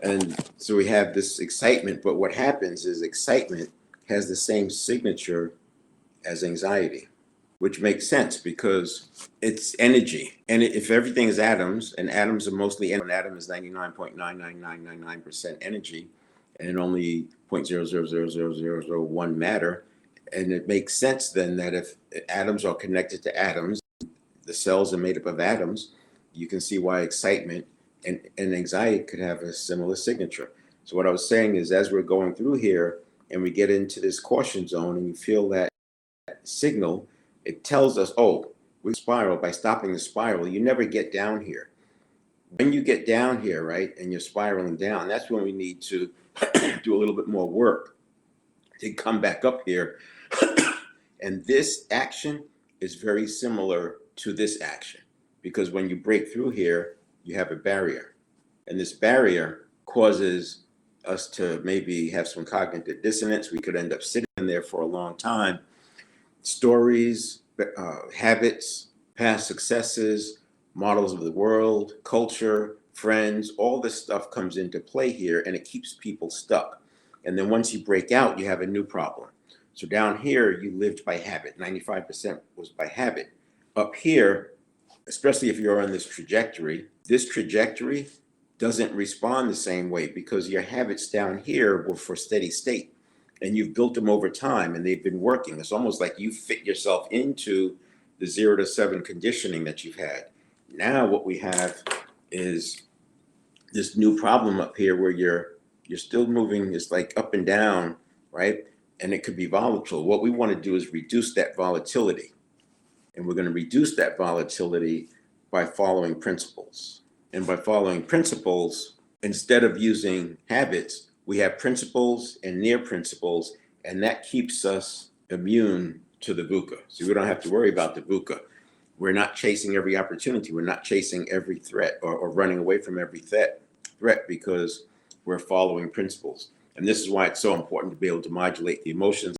And so we have this excitement, but what happens is excitement has the same signature as anxiety, which makes sense because it's energy. And if everything is atoms, and atoms are mostly, an atom is 99.99999% energy, and only 0.0000001 matter. And it makes sense then that if atoms are connected to atoms, the cells are made up of atoms, you can see why excitement and anxiety could have a similar signature. So what I was saying is, as we're going through here and we get into this caution zone and you feel that signal, it tells us, oh, we spiral. By stopping the spiral, you never get down here. When you get down here, right, and you're spiraling down, that's when we need to do a little bit more work to come back up here. And this action is very similar to this action, because when you break through here, you have a barrier. And this barrier causes us to maybe have some cognitive dissonance. We could end up sitting there for a long time. Stories, habits, past successes, models of the world, culture, friends, all this stuff comes into play here, and it keeps people stuck. And then once you break out, you have a new problem. So down here, you lived by habit. 95% was by habit. Up here, especially if you're on this trajectory doesn't respond the same way because your habits down here were for steady state. And you've built them over time and they've been working. It's almost like you fit yourself into the 0 to 7 conditioning that you've had. Now what we have is this new problem up here where you're still moving. It's like up and down, right? And it could be volatile. What we want to do is reduce that volatility. And we're going to reduce that volatility by following principles. And by following principles, instead of using habits, we have principles and near principles, and that keeps us immune to the VUCA. So we don't have to worry about the VUCA. We're not chasing every opportunity. We're not chasing every threat or running away from every threat because we're following principles. And this is why it's so important to be able to modulate the emotions